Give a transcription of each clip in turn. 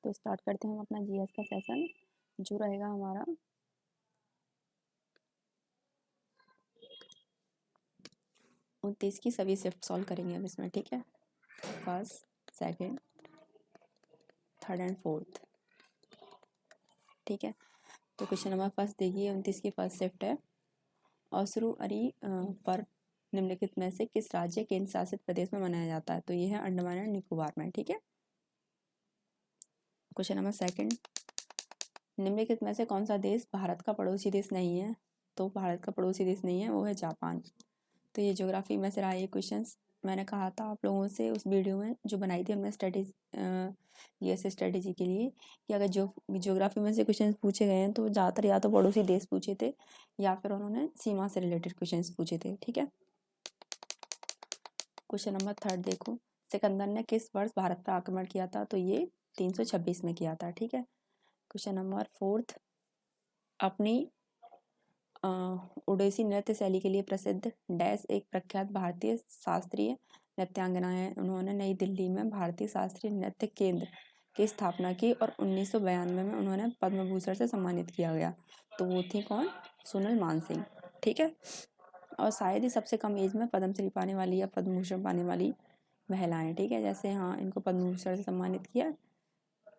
तो स्टार्ट करते हैं हम अपना जीएस का सेशन जो रहेगा हमारा 29 की सभी शिफ्ट सॉल्व करेंगे हम इसमें, ठीक है। First, second, third and fourth, ठीक है। तो क्वेश्चन नंबर फर्स्ट देखिए, 29 की फर्स्ट शिफ्ट है। असुरु अरी पर्व निम्नलिखित में से किस राज्य केंद्र शासित प्रदेश में मनाया जाता है? तो ये है अंडमान एंड निकोबार में, ठीक है। क्वेश्चन नंबर सेकंड, निम्नलिखित में से कौन सा देश भारत का पड़ोसी देश नहीं है? तो भारत का पड़ोसी देश नहीं है, वो है जापान। तो ये ज्योग्राफी में से रहा ये क्वेश्चंस। मैंने कहा था आप लोगों से उस वीडियो में जो बनाई थी हमने स्ट्रेटेजी, जीएस स्ट्रेटेजी के लिए, कि अगर ज्योग्राफी में से क्वेश्चंस पूछे गए हैं तो ज़्यादातर या तो पड़ोसी देश पूछे थे या फिर उन्होंने सीमा से रिलेटेड क्वेश्चंस पूछे थे, ठीक है। क्वेश्चन नंबर थर्ड देखो, सिकंदर ने किस वर्ष भारत पर आक्रमण किया था? तो ये 326 में किया था, ठीक है। क्वेश्चन नंबर फोर्थ, अपनी ओडिसी नृत्य शैली के लिए प्रसिद्ध डैश एक प्रख्यात भारतीय शास्त्रीय नृत्यांगना है। उन्होंने नई दिल्ली में भारतीय शास्त्रीय नृत्य केंद्र की स्थापना की और 1992 में उन्होंने पद्म भूषण से सम्मानित किया गया। तो वो थी कौन? सोनल मानसिंह, ठीक है। और शायद ही सबसे कम एज में पद्मश्री पाने वाली या पद्म भूषण पाने वाली महिलाएं, ठीक है। जैसे हाँ, इनको पद्म भूषण से सम्मानित किया,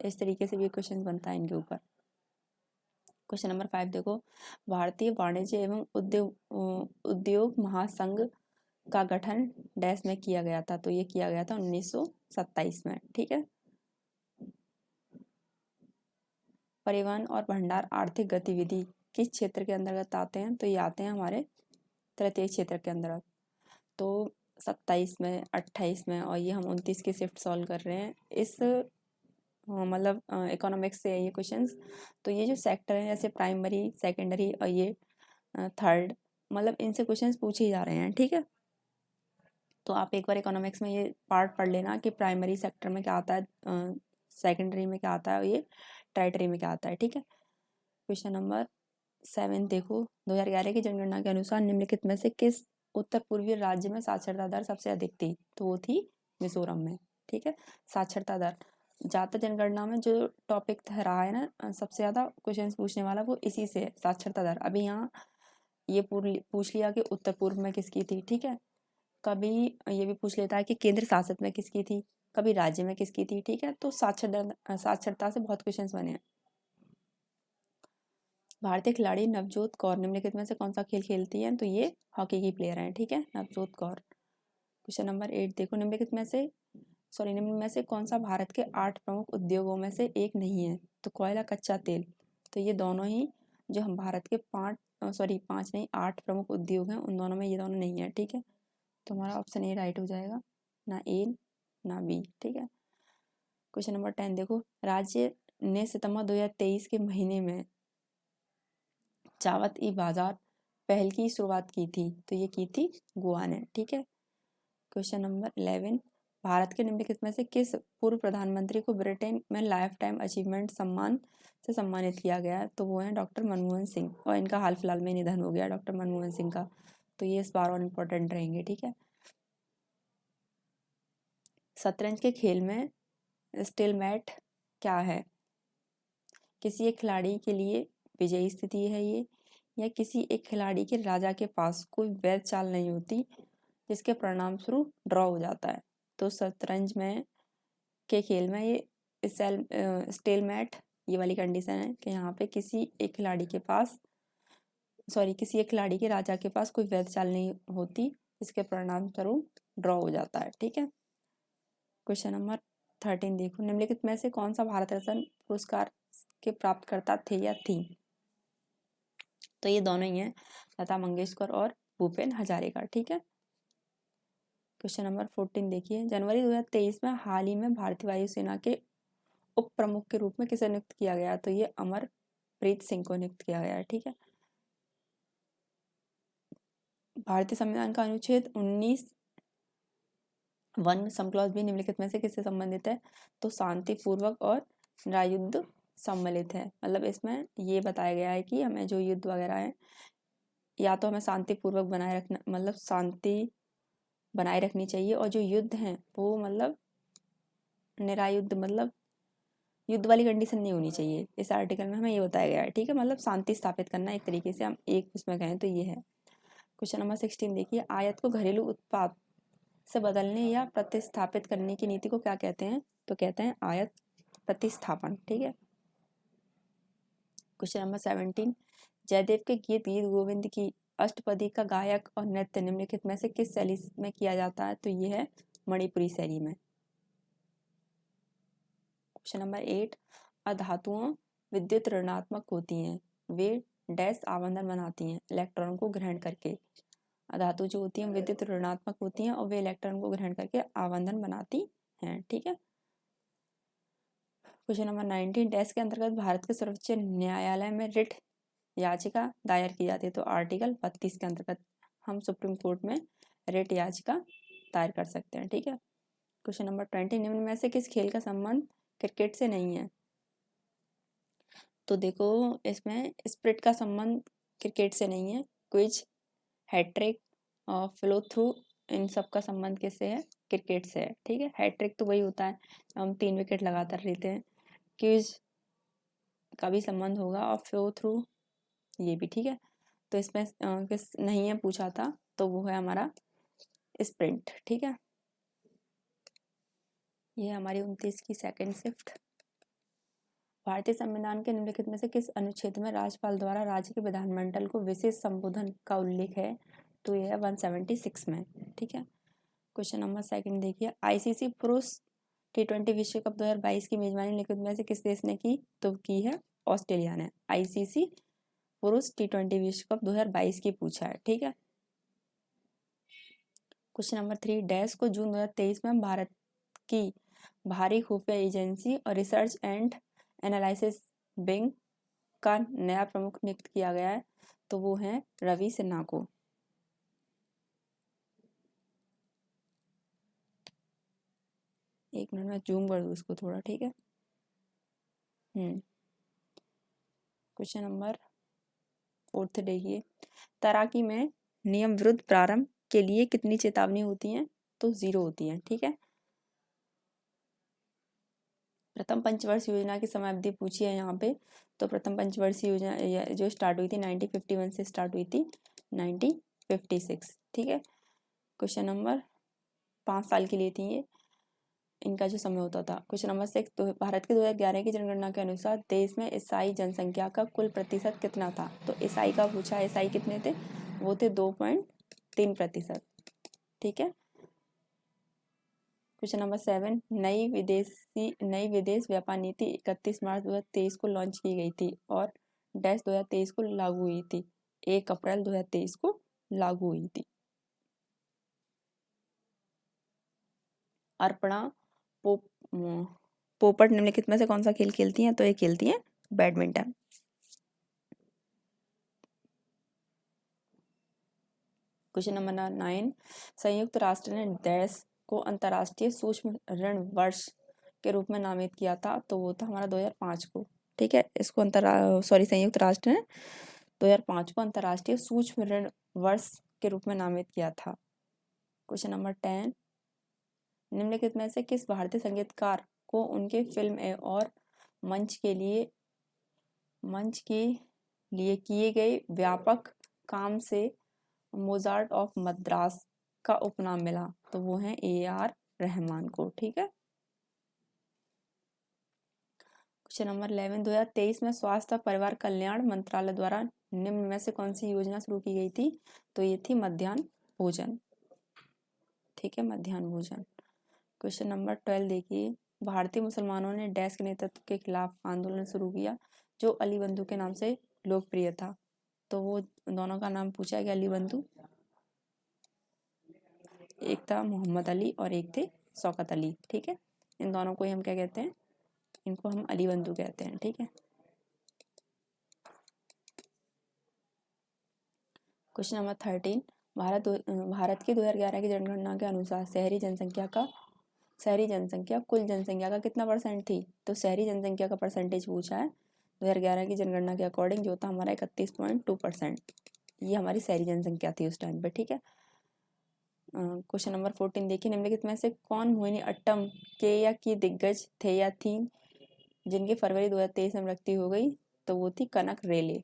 इस तरीके से भी क्वेश्चन बनता है इनके ऊपर। क्वेश्चन नंबर 5 देखो, भारतीय वाणिज्य एवं उद्योग महासंघ का गठन डैश में किया गया था? तो ये किया गया था 1927 में, ठीक है। परिवहन और भंडार आर्थिक गतिविधि किस क्षेत्र के अंतर्गत आते हैं? तो ये आते हैं हमारे तृतीय क्षेत्र के अंतर्गत। तो 27 में, 28 में और ये हम 29 की शिफ्ट सॉल्व कर रहे हैं इस मतलब इकोनॉमिक्स से ये क्वेश्चंस। तो ये जो सेक्टर है जैसे प्राइमरी, सेकेंडरी और ये थर्ड, मतलब इनसे क्वेश्चंस पूछे जा रहे हैं, ठीक है। तो आप एक बार इकोनॉमिक्स में ये पार्ट पढ़ लेना कि प्राइमरी सेक्टर में क्या आता है, सेकेंडरी में क्या आता है और ये टर्टियरी में क्या आता है, ठीक है। क्वेश्चन नंबर 7 देखो, 2011 की जनगणना के अनुसार निम्नलिखित में से किस उत्तर पूर्वी राज्य में साक्षरता दर सबसे अधिक थी? तो वो थी मिजोरम में, ठीक है। साक्षरता दर, ज़्यादा जनगणना में जो टॉपिक रहा है ना सबसे ज़्यादा क्वेश्चन पूछने वाला, वो इसी से साक्षरता दर। अभी यहाँ ये पूछ लिया कि उत्तर पूर्व में किसकी थी, ठीक है। कभी ये भी पूछ लेता है कि केंद्र शासित में किसकी थी, कभी राज्य में किसकी थी, ठीक है। तो साक्षरता से बहुत क्वेश्चन बने हैं। भारतीय खिलाड़ी नवजोत कौर निम्नलिखित में से कौन सा खेल खेलती है? तो ये हॉकी की प्लेयर हैं, ठीक है, नवजोत कौर। क्वेश्चन नंबर 8 देखो, निम्न में से कौन सा भारत के 8 प्रमुख उद्योगों में से एक नहीं है? तो कोयला, कच्चा तेल। तो ये दोनों ही जो हम भारत के 5 नहीं 8 प्रमुख उद्योग हैं, उन दोनों में ये दोनों नहीं है, ठीक है। तो हमारा ऑप्शन ए राइट हो जाएगा, ना ए ना बी, ठीक है। क्वेश्चन नंबर 10 देखो, राज्य ने सितंबर 2023 के महीने में चावत ई बाजार पहल की शुरुआत की थी? तो ये की थी गोवा ने, ठीक है। क्वेश्चन नंबर 11, भारत के निम्नलिखित में से किस पूर्व प्रधानमंत्री को ब्रिटेन में लाइफ टाइम अचीवमेंट सम्मान से सम्मानित किया गया? तो वो है डॉक्टर मनमोहन सिंह, और इनका हाल फिलहाल में निधन हो गया डॉक्टर मनमोहन सिंह का। तो ये इस बार और इम्पोर्टेंट रहेंगे, ठीक है। शतरंज के खेल में स्टेलमेट क्या है? किसी एक खिलाड़ी के लिए विजयी स्थिति है ये, या किसी एक खिलाड़ी के राजा के पास कोई वैध चाल नहीं होती जिसके परिणाम स्वरूप ड्रॉ हो जाता है? तो शतरंज में के खेल में ये स्टेलमेट ये वाली कंडीशन है कि यहाँ पे किसी एक खिलाड़ी के राजा के पास कोई वैध चाल नहीं होती जिसके परिणाम स्वरूप ड्रॉ हो जाता है, ठीक है। क्वेश्चन नंबर 13 देखो, निम्नलिखित में से कौन सा भारत रत्न पुरस्कार के प्राप्तकर्ता थे या थी? तो ये दोनों ही हैं, लता मंगेशकर और भूपेन हजारिका, ठीक है। क्वेश्चन नंबर 14 देखिए, जनवरी 2023 में हाल ही में भारतीय वायुसेना के उप प्रमुख के रूप में किसे नियुक्त किया गया? तो ये अमरप्रीत सिंह को नियुक्त किया गया है, ठीक है। भारतीय संविधान का अनुच्छेद 19 वन समक्लॉज भी निम्नलिखित में से किससे संबंधित है? तो शांतिपूर्वक और निरायुद्ध सम्मिलित है। मतलब इसमें ये बताया गया है कि हमें जो युद्ध वगैरह है या तो हमें शांतिपूर्वक बनाए रखना, मतलब शांति बनाए रखनी चाहिए, और जो युद्ध हैं वो मतलब निरायुद्ध, मतलब युद्ध वाली कंडीशन नहीं होनी चाहिए इस आर्टिकल में, हमें ये बताया गया है, ठीक है। मतलब शांति स्थापित करना एक तरीके से, हम एक उसमें कहें तो ये है। क्वेश्चन नंबर 16 देखिए, आयात को घरेलू उत्पाद से बदलने या प्रतिस्थापित करने की नीति को क्या कहते हैं? तो कहते हैं आयात प्रतिस्थापन, ठीक है। क्वेश्चन नंबर 17, जयदेव के गीत गोविंद की अष्टपदी का गायक और नृत्य निम्नलिखित में से किस शैली में किया जाता है? तो ये है मणिपुरी शैली में। क्वेश्चन नंबर 8, अधातुओं विद्युत ऋणात्मक होती हैं, वे डैश आवर्धन बनाती हैं इलेक्ट्रॉन को ग्रहण करके। अधातु जो होती हैं विद्युत ऋणात्मक होती हैं और वे इलेक्ट्रॉन को ग्रहण करके आवर्धन बनाती हैं, ठीक है। क्वेश्चन नंबर 19, डैश के अंतर्गत भारत के सर्वोच्च न्यायालय में रिट याचिका दायर की जाती है? तो आर्टिकल 32 के अंतर्गत हम सुप्रीम कोर्ट में रिट याचिका दायर कर सकते हैं, ठीक है। क्वेश्चन नंबर 20, निम्न में से किस खेल का संबंध क्रिकेट से नहीं है? तो देखो इसमें स्प्रिट का संबंध क्रिकेट से नहीं है, क्विज, हैट्रिक और फ्लो थ्रू, इन सब का संबंध किससे है? क्रिकेट से है, ठीक है। हैट्रिक तो वही होता है हम 3 विकेट लगातार लेते हैं, क्विज का भी संबंध होगा और फ्लो थ्रू ये भी, ठीक है। तो इसमें किस नहीं है पूछा था, तो वो है हमारा स्प्रिंट, ठीक है। ये हमारी 29 की सेकंड शिफ्ट। भारतीय संविधान के निम्नलिखित में से किस अनुच्छेद में राज्यपाल द्वारा राज्य के विधानमंडल को विशेष संबोधन का उल्लेख है? तो यह है 176 में, ठीक है। क्वेश्चन नंबर 2 देखिए, आईसीसी पुरुष T20 विश्व कप 2022 की मेजबानी निम्नलिखित में से किस देश ने की? तो की है ऑस्ट्रेलिया ने। आईसीसी पुरुष T20 विश्व कप 2022 की पूछा है, ठीक है। क्वेश्चन नंबर 3, डैश को जून 2023 में भारत की भारी खुफिया एजेंसी और रिसर्च एंड एनालिसिस विंग का नया प्रमुख नियुक्त किया गया है? तो वो है रवि सिन्हा को। एक मिनट में जूम कर दूँ इसको थोड़ा, ठीक है। क्वेश्चन नंबर 4 देखिए, तैराकी में नियम विरुद्ध प्रारंभ के लिए कितनी चेतावनी होती है? तो 0 होती है, ठीक है। प्रथम पंचवर्षीय योजना की समयावधि पूछी है यहाँ पे। तो प्रथम पंचवर्षीय योजना जो स्टार्ट हुई थी 1951 से स्टार्ट हुई थी 1956, ठीक है। क्वेश्चन नंबर 5 साल के लिए थी ये, इनका जो समय होता था। क्वेश्चन नंबर 6, तो भारत की 2011 की जनगणना के अनुसार देश में ईसाई जनसंख्या का कुल प्रतिशत कितना था? तो ईसाई का पूछा, ईसाई कितने थे? वो थे 2.3%, ठीक है। क्वेश्चन नंबर 7, नई विदेश व्यापार नीति 31 मार्च 2023 को लॉन्च की गई थी और डैश 2023 को लागू हुई थी। 1 अप्रैल 2023 को लागू हुई थी। अर्पणा पोपट निम्नलिखित में से कौन सा खेल खेलती हैं? तो ये खेलती हैं बैडमिंटन। क्वेश्चन नंबर 9, संयुक्त राष्ट्र ने डैश को अंतर्राष्ट्रीय सूक्ष्म ऋण वर्ष के रूप में नामित किया था? तो वो था हमारा 2005 को, ठीक है। इसको संयुक्त राष्ट्र ने 2005 को अंतर्राष्ट्रीय सूक्ष्म ऋण वर्ष के रूप में नामित किया था। क्वेश्चन नंबर 10, निम्नलिखित में से किस भारतीय संगीतकार को उनके फिल्म और मंच के लिए किए गए व्यापक काम से मोजार्ट ऑफ मद्रास का उपनाम मिला? तो वो है AR रहमान को, ठीक है। क्वेश्चन नंबर 11, 2023 में स्वास्थ्य और परिवार कल्याण मंत्रालय द्वारा निम्न में से कौन सी योजना शुरू की गई थी? तो ये थी मध्याह्न भोजन, ठीक है, मध्याह्न भोजन। क्वेश्चन नंबर 12 देखिए, भारतीय मुसलमानों ने डैश के नेतृत्व के खिलाफ आंदोलन शुरू किया जो अली बंधु के नाम से लोकप्रिय था? तो वो दोनों का नाम पूछा गया, अली बंधु। एक था मोहम्मद अली और एक थे शौकत अली, ठीक है। इन दोनों को ही हम क्या कहते हैं? इनको हम अली बंधु कहते हैं, ठीक है। क्वेश्चन नंबर 13, भारत की 2011 की जनगणना के अनुसार शहरी जनसंख्या कुल जनसंख्या का कितना परसेंट थी? तो शहरी जनसंख्या का परसेंटेज पूछा है 2011 की जनगणना के अकॉर्डिंग, जो था हमारा 31.2%। ये हमारी शहरी जनसंख्या थी उस टाइम पे, ठीक है। क्वेश्चन नंबर 14 देखिए, निम्नलिखित में से कौन मोहिनी अट्टम के या की दिग्गज थे या थी? जिनकी फरवरी 2023 में मृत्यु हो गई तो वो थी कनक रेले।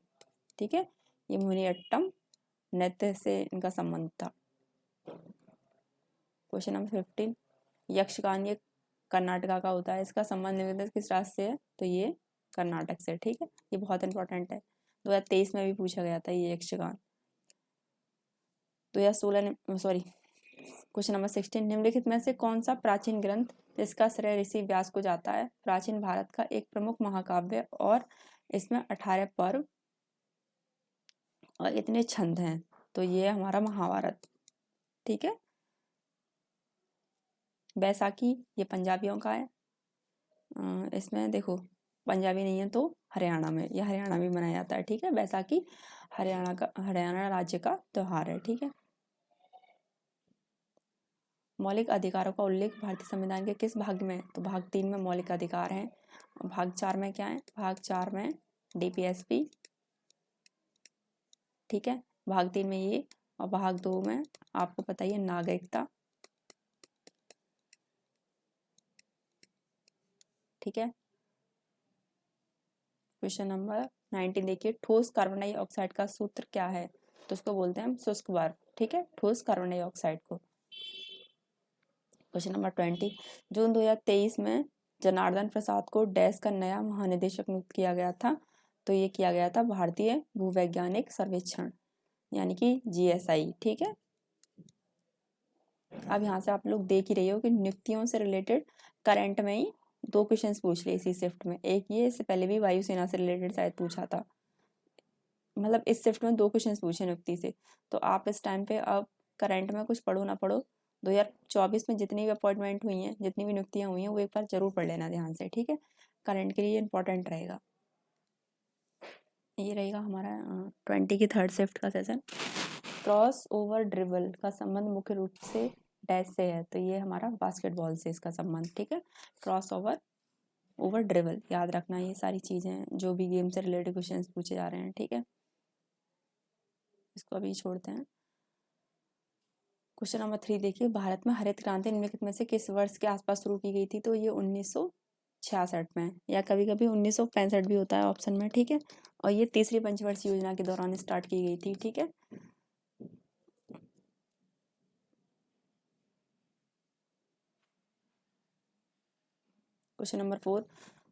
ठीक है, ये मोहिनीअट्टम नृत्य से इनका संबंध था। क्वेश्चन नंबर 15, यक्षगान ये कर्नाटका का होता है, इसका संबंध निम्नलिखित किस राज्य से है? तो ये कर्नाटक से। ठीक है, ये बहुत इंपॉर्टेंट है, 2023 में भी पूछा गया था ये यक्षगान। 2016 सॉरी, क्वेश्चन नंबर 16, निम्नलिखित में से कौन सा प्राचीन ग्रंथ जिसका श्रेय ऋषि व्यास को जाता है? प्राचीन भारत का एक प्रमुख महाकाव्य और इसमें 18 पर्व और इतने छंद हैं, तो ये हमारा महाभारत। ठीक है, बैसाखी ये पंजाबियों का है, इसमें देखो पंजाबी नहीं है तो हरियाणा में, यह हरियाणा में मनाया जाता है। ठीक है, बैसाखी हरियाणा राज्य का त्योहार है। ठीक है, मौलिक अधिकारों का उल्लेख भारतीय संविधान के किस भाग में? तो भाग 3 में मौलिक अधिकार हैं। भाग 4 में क्या है? भाग 4 में डीपीएसपी। ठीक है, भाग 3 में ये, और भाग 2 में आपको पता ही है नागरिकता। ठीक है, क्वेश्चन नंबर 19 देखिए, ठोस कार्बन डाइऑक्साइड का सूत्र क्या है? तो उसको बोलते हैं हम शुष्क वाष्प। ठीक है, ठोस कार्बन डाइऑक्साइड को। क्वेश्चन नंबर 20, जून 2023 में जनार्दन प्रसाद को डैश का नया महानिदेशक नियुक्त किया गया था? तो ये किया गया था भारतीय भूवैज्ञानिक सर्वेक्षण यानी कि जीएसआई। ठीक है, अब यहाँ से आप लोग देख ही रहे हो कि नियुक्तियों से रिलेटेड करंट में ही 2 क्वेश्चंस पूछ लिए इसी शिफ्ट में। एक ये, इससे पहले भी वायुसेना से रिलेटेड शायद पूछा था, मतलब इस शिफ्ट में 2 क्वेश्चंस पूछे नियुक्ति से। तो आप इस टाइम पे अब करंट में कुछ पढ़ो ना पढ़ो, 2024 में जितनी भी अपॉइंटमेंट हुई हैं, जितनी भी नियुक्तियां हुई हैं, वो एक बार जरूर पढ़ लेना ध्यान से। ठीक है, करंट के लिए इंपॉर्टेंट रहेगा। ये रहेगा हमारा 20 की थर्ड शिफ्ट का सेशन। क्रॉस ओवर ड्रिबल का संबंध मुख्य रूप से डैश से है? तो ये हमारा बास्केटबॉल से इसका संबंध। ठीक है, क्रॉस ओवर ड्रिबल याद रखना, ये सारी चीजें जो भी गेम से रिलेटेड क्वेश्चंस पूछे जा रहे हैं। ठीक है, इसको अभी छोड़ते हैं। क्वेश्चन नंबर 3 देखिए, भारत में हरित क्रांति निम्नलिखित में से किस वर्ष के आसपास शुरू की गई थी? तो ये 1966 में, या कभी कभी 1965 भी होता है ऑप्शन में। ठीक है, और ये तीसरी पंचवर्षीय योजना के दौरान स्टार्ट की गई थी। ठीक है, क्वेश्चन नंबर 4,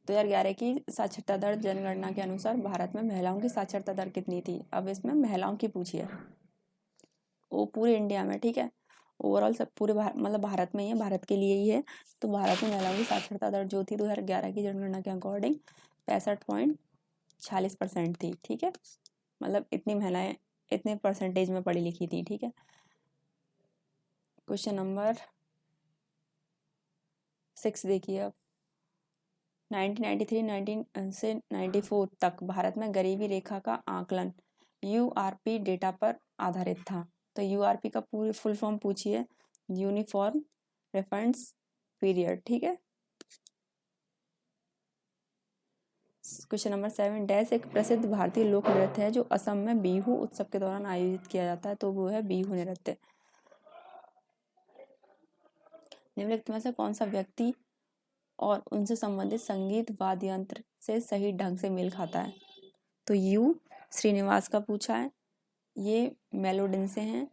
2011 की साक्षरता दर जनगणना के अनुसार भारत में महिलाओं की साक्षरता दर कितनी थी? अब इसमें महिलाओं की पूछी है, वो पूरे इंडिया में। ठीक है, ओवरऑल सब पूरे मतलब भारत में ही है, भारत के लिए ही है। तो भारत में महिलाओं की साक्षरता दर जो थी 2011 की जनगणना के अकॉर्डिंग 65.46% थी। ठीक है, मतलब इतनी महिलाएं इतने परसेंटेज में पढ़ी लिखी थी। ठीक है, क्वेश्चन नंबर 6 देखिए, अब 1993 से 94 तक भारत में गरीबी रेखा का आकलन यूआरपी डेटा पर आधारित था। तो यूआरपी का पूरी फुल फॉर्म पूछिए, यूनिफॉर्म रेफरेंस पीरियड। ठीक है, क्वेश्चन नंबर 7, डैश एक प्रसिद्ध भारतीय लोक नृत्य है जो असम में बिहू उत्सव के दौरान आयोजित किया जाता है? तो वो है बिहू नृत्य। निम्नलिखित में से कौन सा व्यक्ति और उनसे संबंधित संगीत वाद्य यंत्र से सही ढंग से मेल खाता है? तो यू श्रीनिवास का पूछा है, ये मेलोडिन से हैं,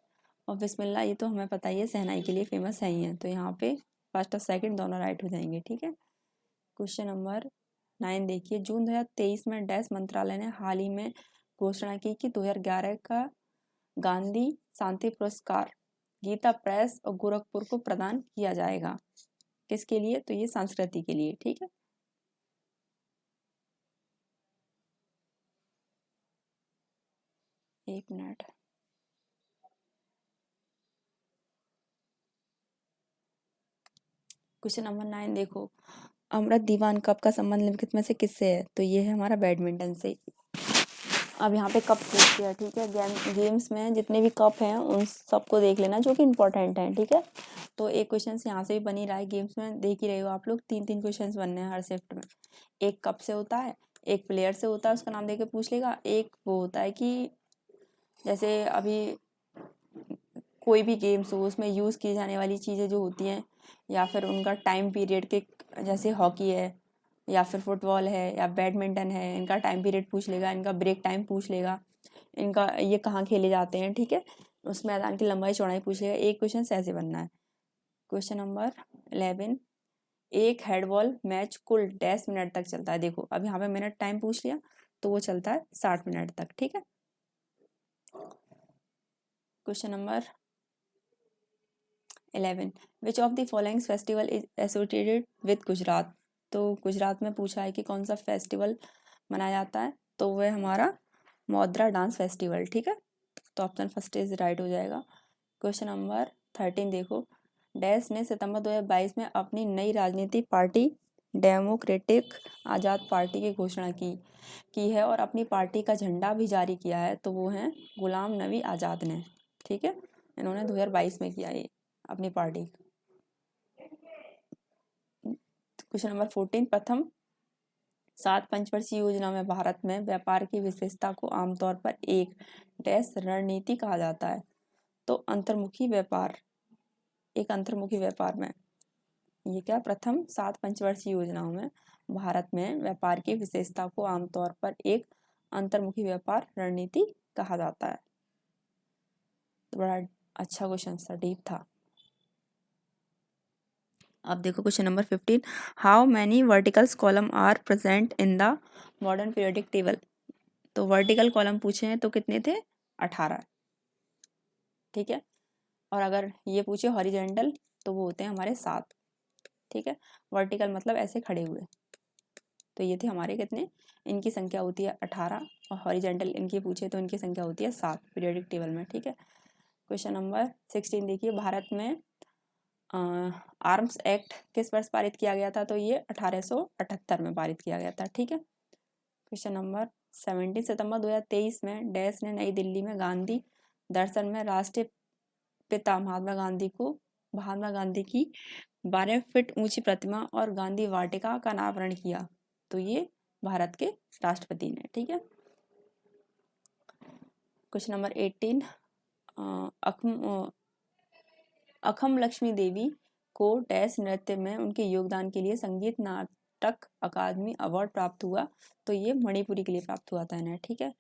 और बिस्मिल्लाह ये तो हमें पता ही है, शहनाई के लिए फेमस है ही है। तो यहाँ पे फर्स्ट और सेकंड दोनों राइट हो जाएंगे। ठीक है, क्वेश्चन नंबर 9 देखिए, जून 2023 में डैश मंत्रालय ने हाल ही में घोषणा की कि 2011 का गांधी शांति पुरस्कार गीता प्रेस और गोरखपुर को प्रदान किया जाएगा। किसके लिए? तो ये संस्कृति के लिए। ठीक है, एक मिनट, क्वेश्चन नंबर 9 देखो, अमृत दीवान कप का संबंध निम्नलिखित में से किससे है? तो ये है हमारा बैडमिंटन से। अब यहाँ पे कप पूछ दिया। ठीक है, गेम्स में जितने भी कप हैं उन सबको देख लेना जो कि इम्पोर्टेंट हैं। ठीक है, तो एक क्वेश्चन यहाँ से भी बन ही रहा है, गेम्स में देख ही रहे हो आप लोग, 3-3 क्वेश्चन बनने हैं हर शिफ्ट में। एक कप से होता है, एक प्लेयर से होता है, उसका नाम देके पूछ लेगा, एक वो होता है कि जैसे अभी कोई भी गेम्स हो उसमें यूज़ की जाने वाली चीज़ें जो होती हैं, या फिर उनका टाइम पीरियड के, जैसे हॉकी है, या फिर फुटबॉल है या बैडमिंटन है, इनका टाइम पीरियड पूछ लेगा, इनका ब्रेक टाइम पूछ लेगा, इनका ये कहाँ खेले जाते हैं, ठीक है। उस मैदान की लंबाई चौड़ाई पूछ लेगा। एक क्वेश्चन ऐसे बनना है। क्वेश्चन नंबर 11, एक हेडबॉल मैच कुल डैश मिनट तक चलता है। देखो अब यहाँ पे मिनट टाइम पूछ लिया तो वो चलता है 60 मिनट तक, ठीक है। Question number 11, which of the following festival is associated with Gujarat. तो गुजरात में पूछा है कि कौन सा फेस्टिवल मनाया जाता है, तो वह हमारा मोद्रा डांस फेस्टिवल, ठीक है। तो ऑप्शन फर्स्ट इज राइट हो जाएगा। क्वेश्चन नंबर 13 देखो, डैश ने सितंबर 2022 में अपनी नई राजनीतिक पार्टी डेमोक्रेटिक आज़ाद पार्टी की घोषणा की है और अपनी पार्टी का झंडा भी जारी किया है, तो वो हैं गुलाम नबी आज़ाद ने, ठीक है। इन्होंने 2022 में किया ये अपनी पार्टी। क्वेश्चन नंबर 14, प्रथम 7 पंचवर्षीय योजना में भारत में व्यापार की विशेषता को आमतौर पर एक डैश रणनीति कहा जाता है। तो अंतर्मुखी व्यापार, एक अंतर्मुखी व्यापार में ये क्या, प्रथम 7 पंचवर्षीय योजनाओं में भारत में व्यापार की विशेषता को आमतौर पर एक अंतर्मुखी व्यापार रणनीति कहा जाता है। तो बड़ा अच्छा क्वेश्चन था, डीप था। अब देखो question number 15, how many verticals column are present in the modern periodic table. तो वर्टिकल कॉलम पूछे हैं तो कितने थे, 18, ठीक है। और अगर ये पूछे हॉरिजेंटल तो वो होते हैं हमारे 7, ठीक है। वर्टिकल मतलब ऐसे खड़े हुए, तो ये थे हमारे कितने, इनकी संख्या होती है 18, और हॉरिजेंटल इनकी पूछे तो इनकी संख्या होती है 7 पीरियोडिक टेबल में, ठीक है। क्वेश्चन नंबर 16 देखिए, भारत में आर्म्स एक्ट किस वर्ष पारित किया गया था, तो ये 1878 में पारित किया गया था, ठीक है। क्वेश्चन नंबर 17, सितंबर 2023 में डैश ने नई दिल्ली में गांधी दर्शन में राष्ट्रीय पिता महात्मा गांधी की 12 फीट ऊंची प्रतिमा और गांधी वाटिका का अनावरण किया, तो ये भारत के राष्ट्रपति ने, ठीक है। क्वेश्चन नंबर 18, अखम लक्ष्मी देवी को डैश नृत्य में उनके योगदान के लिए संगीत नाटक अकादमी अवार्ड प्राप्त हुआ, तो ये मणिपुरी के लिए प्राप्त हुआ था इन्हें, ठीक है।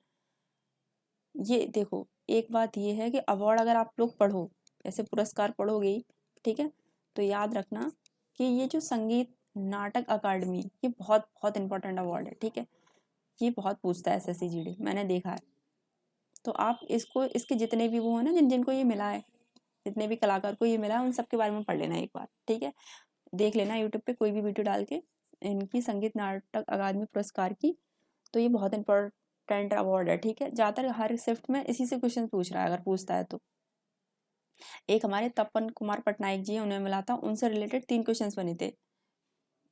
ये देखो एक बात ये है कि अवार्ड अगर आप लोग पढ़ो, ऐसे पुरस्कार पढ़ोगे, ठीक है, तो याद रखना कि ये जो संगीत नाटक अकादमी ये बहुत बहुत इंपॉर्टेंट अवार्ड है, ठीक है। ये बहुत पूछता है SSC GD, मैंने देखा है। तो आप इसको, इसके जितने भी वो है ना जिनको ये मिला है, जितने भी कलाकार को ये मिला है, उन सब के बारे में पढ़ लेना एक बार, ठीक है। देख लेना यूट्यूब पे कोई भी वीडियो डाल के इनकी संगीत नाटक अकादमी पुरस्कार की, तो ये बहुत इंपॉर्टेंट अवार्ड है, ठीक है। ज़्यादातर हर शिफ्ट में इसी से क्वेश्चन पूछ रहा है, अगर पूछता है तो। एक हमारे तपन कुमार पटनायक जी उन्हें मिला था, उनसे रिलेटेड 3 क्वेश्चन बने थे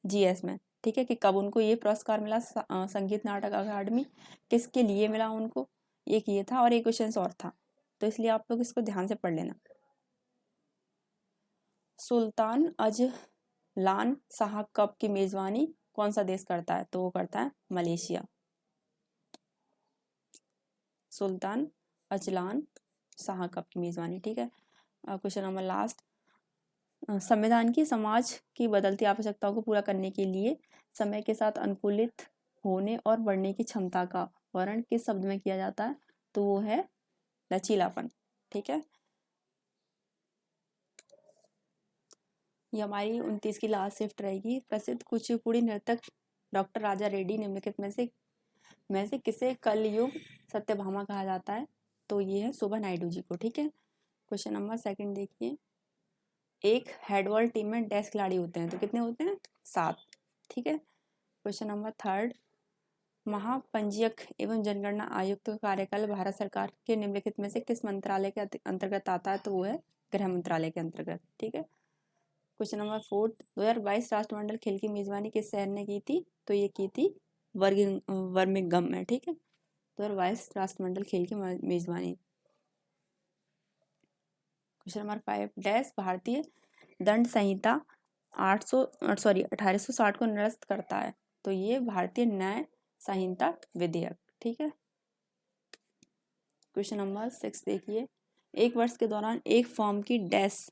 GS में, ठीक है, कि कब उनको ये पुरस्कार मिला संगीत नाटक अकादमी, किसके लिए मिला उनको, एक ये था और एक क्वेश्चन और था, तो इसलिए आप लोग इसको ध्यान से पढ़ लेना। सुल्तान अजलान शाह कप की मेजबानी कौन सा देश करता है, तो वो करता है Malaysia. Sultan Azlan Shah cup की मेजबानी, ठीक है। क्वेश्चन नंबर लास्ट, संविधान की समाज की बदलती आवश्यकताओं को पूरा करने के लिए समय के साथ अनुकूलित होने और बढ़ने की क्षमता का वर्णन किस शब्द में किया जाता है, तो वो है लचीलापन, ठीक है। ये हमारी 29 की लास्ट शिफ्ट रहेगी। प्रसिद्ध कुचिपुड़ी नर्तक डॉक्टर राजा रेड्डी निम्नलिखित में से किसे कलयुग सत्यभामा कहा जाता है, तो ये है शोभा नायडू जी को, ठीक है। क्वेश्चन नंबर 2 देखिए, एक हेडबॉल टीम में डैश खिलाड़ी होते हैं, तो कितने होते हैं, 7, ठीक है। क्वेश्चन नंबर 3, महापंजीयक एवं जनगणना आयुक्त का कार्यकाल भारत सरकार के निम्नलिखित में से किस मंत्रालय के अंतर्गत आता है, तो वो है गृह मंत्रालय के अंतर्गत, ठीक है। क्वेश्चन नंबर 4, 2022 राष्ट्रमंडल खेल की मेजबानी किस शहर ने की थी, तो ये की थी बर्मिंघम में, ठीक है। 2022 राष्ट्रमंडल खेल की मेजबानी। क्वेश्चन नंबर 5, डैश भारतीय दंड संहिता 1860 को निरस्त करता है, तो ये भारतीय न्याय संहिता विधेयक, ठीक है। क्वेश्चन नंबर 6 देखिए, एक वर्ष के दौरान एक फॉर्म की डैश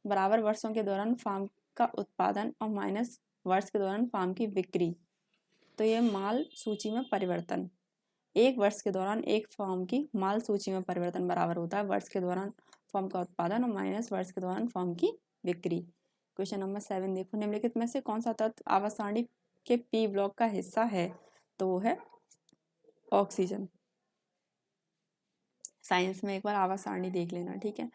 बराबर वर्षों के दौरान फार्म का उत्पादन और माइनस वर्ष के दौरान फॉर्म की बिक्री, तो ये माल सूची में परिवर्तन। एक वर्ष के दौरान एक फॉर्म की माल सूची में परिवर्तन बराबर होता है वर्ष के दौरान फॉर्म का उत्पादन और माइनस वर्ष के दौरान फॉर्म की बिक्री। क्वेश्चन नंबर 7 देखो, निम्नलिखित में से कौन सा तत्व आवास सारणी के पी ब्लॉक का हिस्सा है? तो वो है ऑक्सीजन। साइंस में एक बार आवास सारणी देख लेना, ठीक है।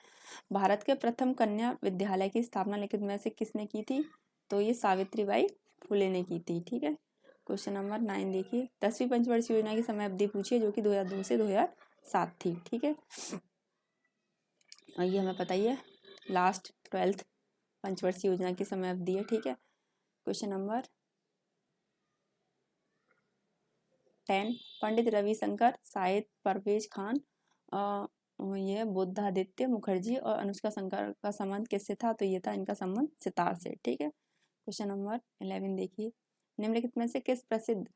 भारत के प्रथम कन्या विद्यालय की स्थापना निम्नलिखित में से किसने की थी? तो ये सावित्रीबाई फुले ने की थी, ठीक है। क्वेश्चन नंबर 9 देखिए, 10वीं पंचवर्षीय योजना की समय अवधि पूछिए जो कि 2002 से 2007 थी, ठीक है। और ये हमें पता ही है, लास्ट 12th पंचवर्षीय योजना की समय अवधि है, ठीक है। क्वेश्चन नंबर 10, पंडित रविशंकर, शाहिद परवेज खान, ये बुद्धादित्य मुखर्जी और अनुष्का शंकर का संबंध किससे था? तो ये था इनका संबंध सितार से, ठीक है। क्वेश्चन नंबर 11 देखिए, निम्नलिखित में से किस प्रसिद्ध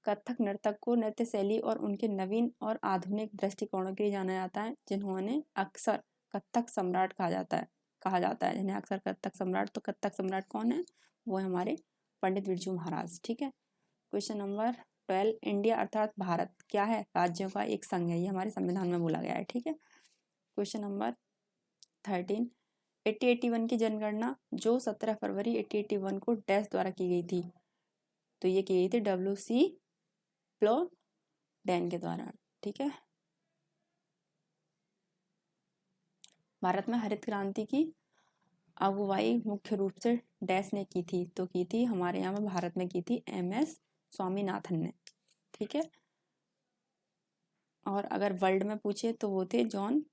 कथक नर्तक को नृत्य शैली और उनके नवीन और आधुनिक दृष्टिकोणों के लिए जाना जाता है, जिन्होंने अक्सर कथक सम्राट कहा जाता है जिन्हें अक्सर कथक सम्राट। तो कथक सम्राट कौन है? वो है हमारे पंडित बिरजू महाराज, ठीक है। क्वेश्चन नंबर 12, इंडिया अर्थात भारत क्या है? राज्यों का एक संघ है, ये हमारे संविधान में बोला गया है, ठीक है। क्वेश्चन नंबर 13, 1881 की जनगणना जो 17 फरवरी 1881 को डैश द्वारा की गई थी, तो ये की गई थी WC प्लोडेन के द्वारा, ठीक है। भारत में हरित क्रांति की अगुवाई मुख्य रूप से डैश ने की थी, तो की थी हमारे यहाँ में भारत में की थी MS स्वामीनाथन ने, ठीक है। और अगर वर्ल्ड में पूछे तो वो थे जॉन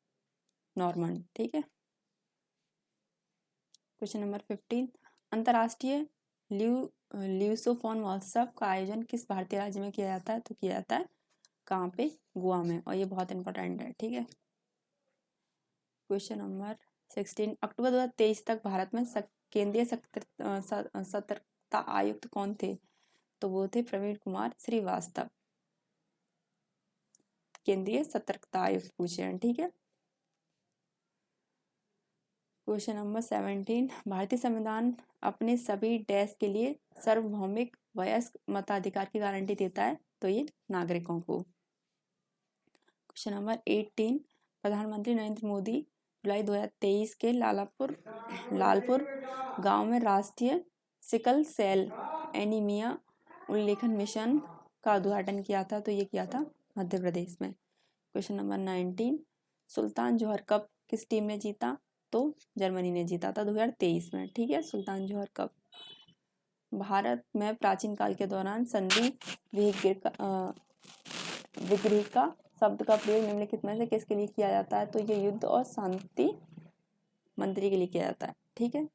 नॉर्मन, ठीक है। क्वेश्चन नंबर 15, अंतर्राष्ट्रीय ल्यूसोफोन महोत्सव का आयोजन किस भारतीय राज्य में किया जाता है? तो किया जाता है कहाँ पे? गोवा में, और ये बहुत इंपॉर्टेंट है, ठीक है। क्वेश्चन नंबर 16, अक्टूबर 2023 तक भारत में केंद्रीय सतर्कता आयुक्त कौन थे? तो वो थे प्रवीण कुमार श्रीवास्तव, केंद्रीय सतर्कता आयुक्त पूछे हैं, ठीक है। क्वेश्चन नंबर 17, भारतीय संविधान अपने सभी डैश के लिए सार्वभौमिक वयस्क मताधिकार की गारंटी देता है, तो ये नागरिकों को। क्वेश्चन नंबर 18, प्रधानमंत्री नरेंद्र मोदी जुलाई 2023 के लालपुर गांव में राष्ट्रीय सिकल सेल एनीमिया उल्लेखन मिशन का उद्घाटन किया था, तो ये किया था मध्य प्रदेश में। क्वेश्चन नंबर 19, सुल्तान जोहर कप किस टीम ने जीता? तो जर्मनी ने जीता था 2023 में, ठीक है, सुल्तान जोहर कप। भारत में प्राचीन काल के दौरान संधि विग्रहिका शब्द का प्रयोग निम्नलिखित में से किसके लिए किया जाता है? तो ये युद्ध और शांति मंत्री के लिए किया जाता है, ठीक है।